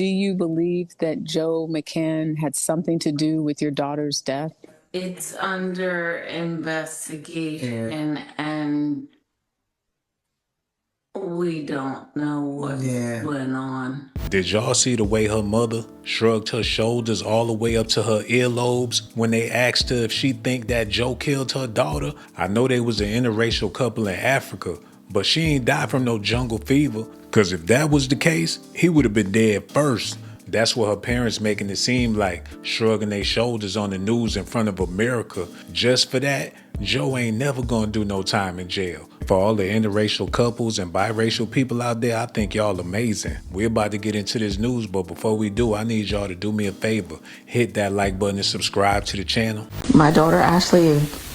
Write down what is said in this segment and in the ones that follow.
Do you believe that Joe McCann had something to do with your daughter's death? It's under investigation and we don't know what went on. Did y'all see the way her mother shrugged her shoulders all the way up to her earlobes when they asked her if she think that Joe killed her daughter? I know they was an interracial couple in Africa, but she ain't died from no jungle fever. Cause if that was the case, he would have been dead first. That's what her parents making it seem like, shrugging their shoulders on the news in front of America. Just for that, Joe ain't never gonna do no time in jail. For all the interracial couples and biracial people out there, I think y'all amazing. We're about to get into this news, but before we do, I need y'all to do me a favor. Hit that like button and subscribe to the channel. My daughter, Ashlee,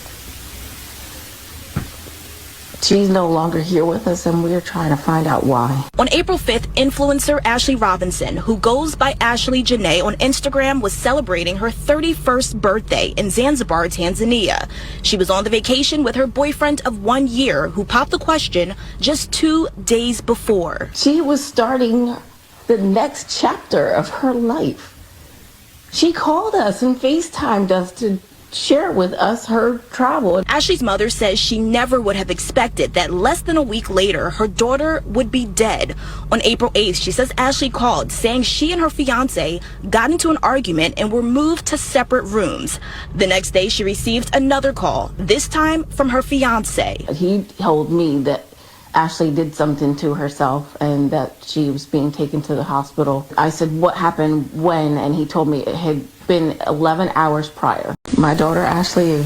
she's no longer here with us, and we're trying to find out why. On April 5th, influencer Ashlee Robinson, who goes by Ashlee Janea on Instagram, was celebrating her 31st birthday in Zanzibar, Tanzania. She was on the vacation with her boyfriend of 1 year, who popped the question just 2 days before. She was starting the next chapter of her life. She called us and FaceTimed us to share with us her travel. Ashlee's mother says she never would have expected that less than a week later, her daughter would be dead. On April 8th, she says Ashlee called saying she and her fiance got into an argument and were moved to separate rooms. The next day, she received another call, this time from her fiance. He told me that Ashlee did something to herself and that she was being taken to the hospital. I said, what happened when? And he told me it had been 11 hours prior. My daughter, Ashlee,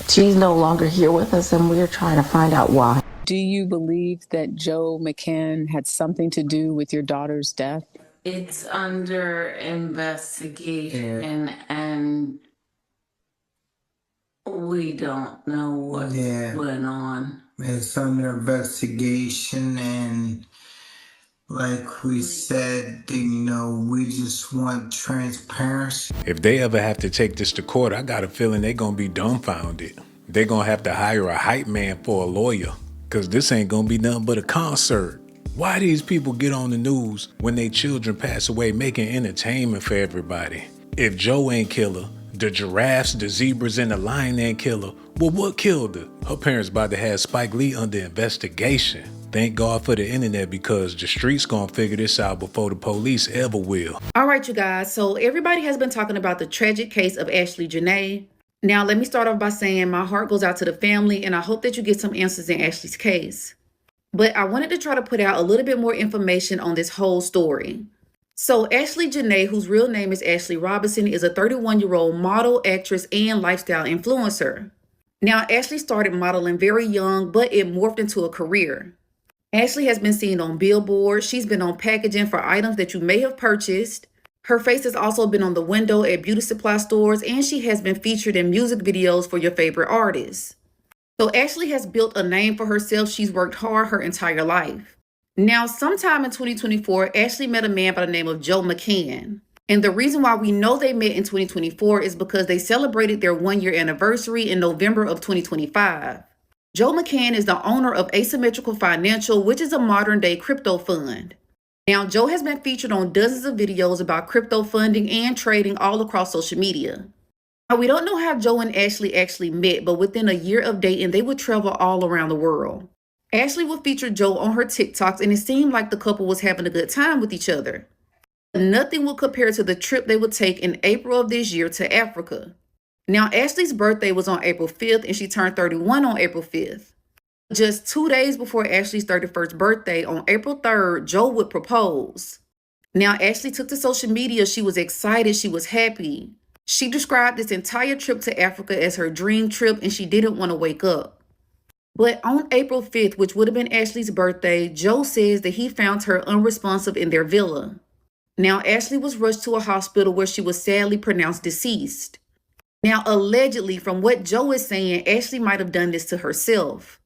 she's no longer here with us, and we're trying to find out why. Do you believe that Joe McCann had something to do with your daughter's death? It's under investigation and we don't know what went on. It's under investigation, and like we said, we just want transparency. If they ever have to take this to court, I got a feeling they're gonna be dumbfounded. They're gonna have to hire a hype man for a lawyer, cause this ain't gonna be nothing but a concert. Why these people get on the news when their children pass away making entertainment for everybody? If Joe ain't kill her, the giraffes, the zebras, and the lion ain't kill her, well, what killed her? Her parents about to have Spike Lee under investigation. Thank God for the internet, because the streets gonna figure this out before the police ever will. All right, you guys. So everybody has been talking about the tragic case of Ashlee Janea. Now, let me start off by saying my heart goes out to the family, and I hope that you get some answers in Ashlee's case. But I wanted to try to put out a little bit more information on this whole story. So Ashlee Janea, whose real name is Ashlee Robinson, is a 31-year-old model, actress, and lifestyle influencer. Now, Ashlee started modeling very young, but it morphed into a career. Ashlee has been seen on billboards. She's been on packaging for items that you may have purchased. Her face has also been on the window at beauty supply stores, and she has been featured in music videos for your favorite artists. So Ashlee has built a name for herself. She's worked hard her entire life. Now, sometime in 2024, Ashlee met a man by the name of Joe McCann. And the reason why we know they met in 2024 is because they celebrated their 1-year anniversary in November of 2025. Joe McCann is the owner of Asymmetrical Financial, which is a modern-day crypto fund. Now, Joe has been featured on dozens of videos about crypto funding and trading all across social media. Now, we don't know how Joe and Ashlee actually met, but within a year of dating, they would travel all around the world. Ashlee would feature Joe on her TikToks, and it seemed like the couple was having a good time with each other. Nothing will compare to the trip they would take in April of this year to Africa. Now, Ashlee's birthday was on April 5th, and she turned 31 on April 5th. Just 2 days before Ashlee's 31st birthday, on April 3rd, Joe would propose. Now, Ashlee took to social media. She was excited. She was happy. She described this entire trip to Africa as her dream trip, and she didn't want to wake up. But on April 5th, which would have been Ashlee's birthday, Joe says that he found her unresponsive in their villa. Now, Ashlee was rushed to a hospital where she was sadly pronounced deceased. Now, allegedly, from what Joe is saying, Ashlee might have done this to herself.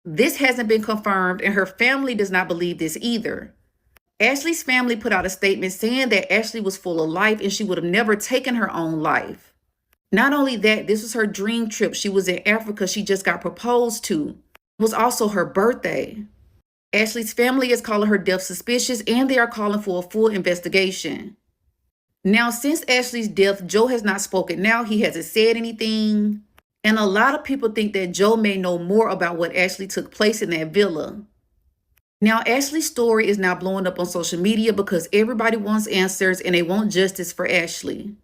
This hasn't been confirmed, and her family does not believe this either. Ashlee's family put out a statement saying that Ashlee was full of life and she would have never taken her own life. Not only that, this was her dream trip. She was in Africa. She just got proposed to. It was also her birthday. Ashlee's family is calling her death suspicious, and they are calling for a full investigation. Now, since Ashlee's death, Joe has not spoken. Now, he hasn't said anything. And a lot of people think that Joe may know more about what actually took place in that villa. Now, Ashlee's story is now blowing up on social media because everybody wants answers and they want justice for Ashlee.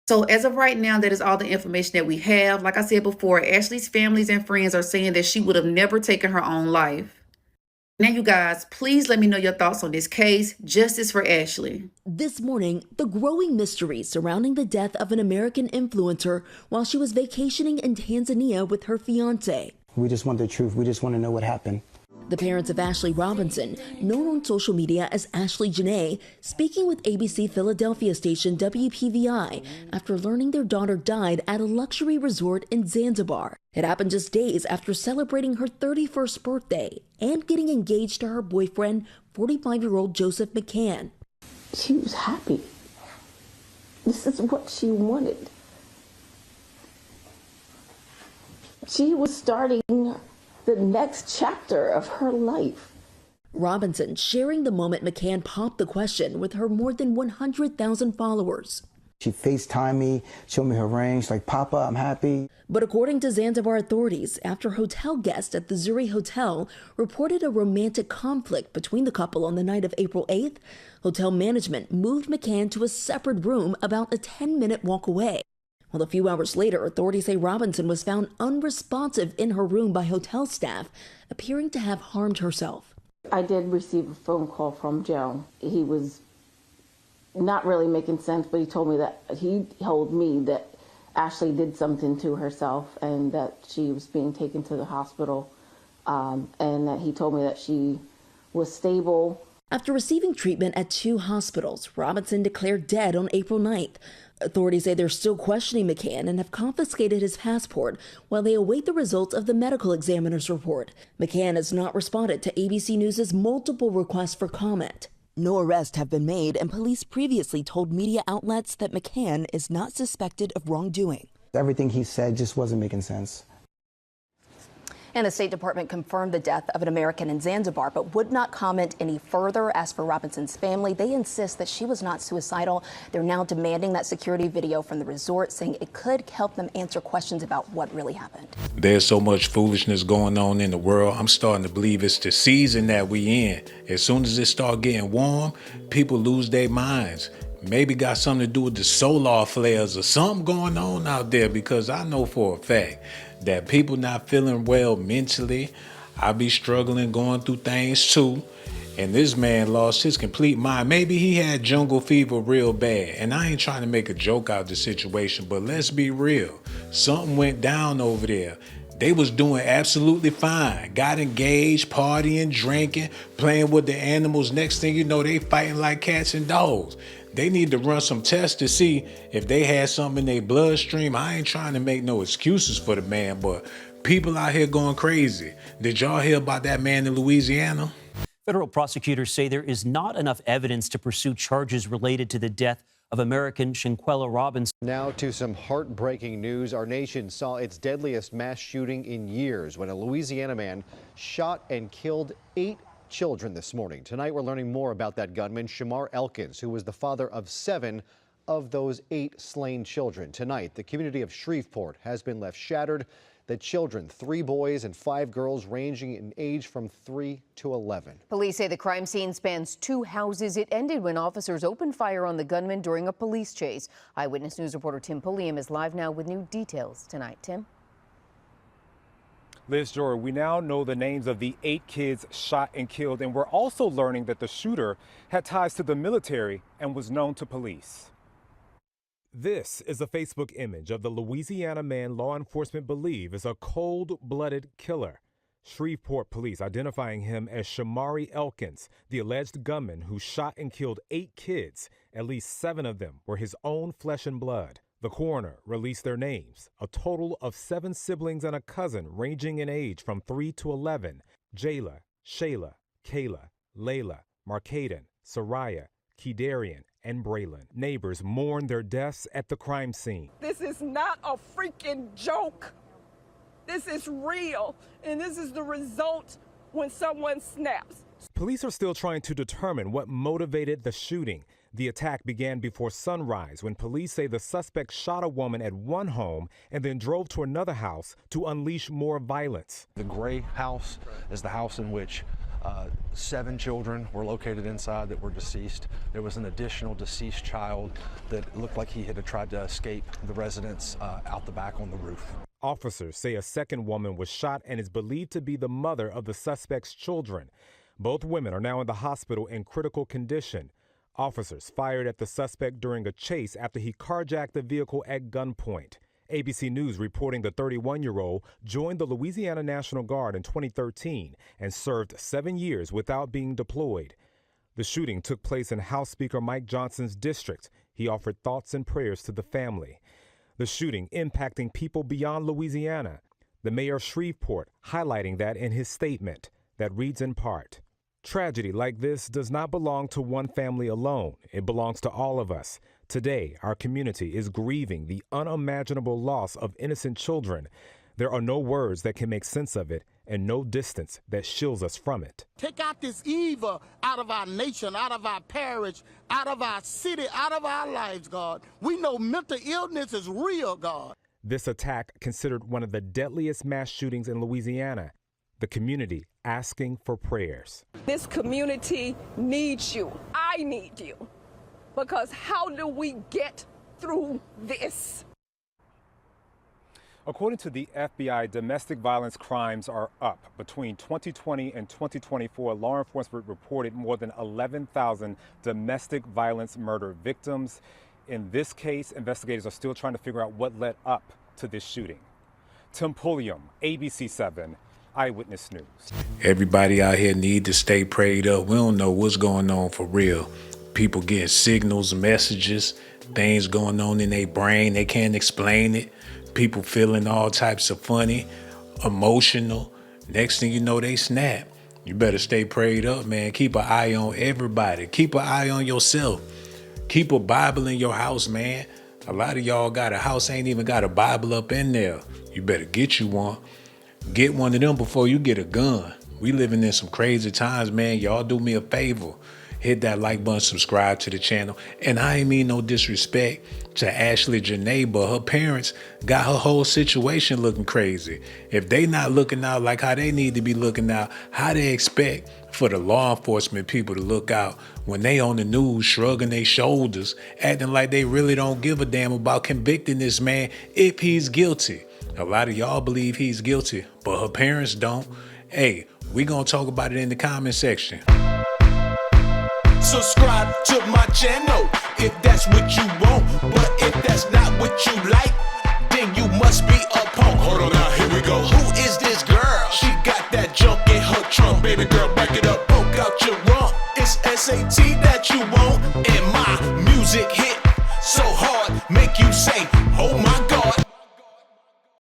So as of right now, that is all the information that we have. Like I said before, Ashlee's families and friends are saying that she would have never taken her own life. Now, you guys, please let me know your thoughts on this case. Justice for Ashlee. This morning, the growing mystery surrounding the death of an American influencer while she was vacationing in Tanzania with her fiancé. We just want the truth. We just want to know what happened. The parents of Ashlee Robinson, known on social media as Ashlee Janea, speaking with ABC Philadelphia station WPVI after learning their daughter died at a luxury resort in Zanzibar. It happened just days after celebrating her 31st birthday and getting engaged to her boyfriend, 45-year-old Joseph McCann. She was happy. This is what she wanted. She was starting the next chapter of her life. Robinson sharing the moment McCann popped the question with her more than 100,000 followers. She FaceTimed me, showed me her ring. She's like, Papa, I'm happy. But according to Zanzibar authorities, after hotel guests at the Zuri Hotel reported a romantic conflict between the couple on the night of April 8th, hotel management moved McCann to a separate room about a 10-minute walk away. Well, a few hours later, authorities say Robinson was found unresponsive in her room by hotel staff, appearing to have harmed herself. I did receive a phone call from Joe. He was not really making sense, but he told me that Ashlee did something to herself and that she was being taken to the hospital, and that he told me that she was stable. After receiving treatment at 2 hospitals, Robinson declared dead on April 9th. Authorities say they're still questioning McCann and have confiscated his passport while they await the results of the medical examiner's report. McCann has not responded to ABC News' multiple requests for comment. No arrests have been made, and police previously told media outlets that McCann is not suspected of wrongdoing. Everything he said just wasn't making sense. And the State Department confirmed the death of an American in Zanzibar, but would not comment any further. As for Robinson's family, they insist that she was not suicidal. They're now demanding that security video from the resort, saying it could help them answer questions about what really happened. There's so much foolishness going on in the world. I'm starting to believe it's the season that we in. As soon as it start getting warm, people lose their minds. Maybe got something to do with the solar flares or something going on out there, because I know for a fact that people not feeling well mentally. I be struggling, going through things too. And this man lost his complete mind. Maybe he had jungle fever real bad. And I ain't trying to make a joke out of the situation, but let's be real. Something went down over there. They was doing absolutely fine. Got engaged, partying, drinking, playing with the animals. Next thing you know, they fighting like cats and dogs. They need to run some tests to see if they had something in their bloodstream. I ain't trying to make no excuses for the man, but people out here going crazy. Did y'all hear about that man in Louisiana? Federal prosecutors say there is not enough evidence to pursue charges related to the death of American Shanquella Robinson. Now to some heartbreaking news. Our nation saw its deadliest mass shooting in years when a Louisiana man shot and killed 8 children this morning. Tonight, we're learning more about that gunman, Shamar Elkins, who was the father of 7 of those 8 slain children. Tonight, the community of Shreveport has been left shattered. The children, 3 boys and 5 girls, ranging in age from 3 to 11. Police say the crime scene spans 2 houses. It ended when officers opened fire on the gunman during a police chase. Eyewitness News reporter Tim Pulliam is live now with new details tonight. Tim? Liz Jory, we now know the names of the 8 kids shot and killed, and we're also learning that the shooter had ties to the military and was known to police. This is a Facebook image of the Louisiana man law enforcement believe is a cold-blooded killer. Shreveport police identifying him as Shamari Elkins, the alleged gunman who shot and killed 8 kids. At least 7 of them were his own flesh and blood. The coroner released their names, a total of 7 siblings and a cousin ranging in age from 3 to 11, Jayla, Shayla, Kayla, Layla, Markaden, Soraya, Kedarian, and Braylon. Neighbors mourn their deaths at the crime scene. This is not a freaking joke. This is real, and this is the result when someone snaps. Police are still trying to determine what motivated the shooting. The attack began before sunrise when police say the suspect shot a woman at one home and then drove to another house to unleash more violence. The gray house is the house in which 7 children were located inside that were deceased. There was an additional deceased child that looked like he had tried to escape the residence out the back on the roof. Officers say a second woman was shot and is believed to be the mother of the suspect's children. Both women are now in the hospital in critical condition. Officers fired at the suspect during a chase after he carjacked the vehicle at gunpoint. ABC News reporting the 31-year-old joined the Louisiana National Guard in 2013 and served 7 years without being deployed. The shooting took place in House Speaker Mike Johnson's district. He offered thoughts and prayers to the family. The shooting impacting people beyond Louisiana. The mayor of Shreveport highlighting that in his statement that reads in part, "Tragedy like this does not belong to one family alone. It belongs to all of us. Today, our community is grieving the unimaginable loss of innocent children. There are no words that can make sense of it and no distance that shields us from it." Take out this evil out of our nation, out of our parish, out of our city, out of our lives, God. We know mental illness is real, God. This attack considered one of the deadliest mass shootings in Louisiana. The community asking for prayers. This community needs you. I need you. Because how do we get through this? According to the FBI, domestic violence crimes are up. Between 2020 and 2024, law enforcement reported more than 11,000 domestic violence murder victims. In this case, investigators are still trying to figure out what led up to this shooting. Tim Pulliam, ABC 7, Eyewitness News. Everybody out here need to stay prayed up. We don't know what's going on for real. People getting signals, messages, things going on in their brain. They can't explain it. People feeling all types of funny, emotional. Next thing you know, they snap. You better stay prayed up, man. Keep an eye on everybody. Keep an eye on yourself. Keep a Bible in your house, man. A lot of y'all got a house, ain't even got a Bible up in there. You better get you one. Get one of them before you get a gun. We living in some crazy times, man. Y'all do me a favor. Hit that like button, subscribe to the channel. And I ain't mean no disrespect to Ashlee Janea, but her parents got her whole situation looking crazy. If they not looking out like how they need to be looking out, how they expect for the law enforcement people to look out when they on the news shrugging their shoulders, acting like they really don't give a damn about convicting this man if he's guilty. A lot of y'all believe he's guilty, but her parents don't. Hey, we gonna talk about it in the comment section. Subscribe to my channel if that's what you want, but if that's not what you like, then you must be a punk. Hold on now, here we go. Who is this girl? She got that junk in her trunk. Baby girl, back it up, poke out your rump. It's S.A.T that you want, and my music hit so hard, make you say, oh my God.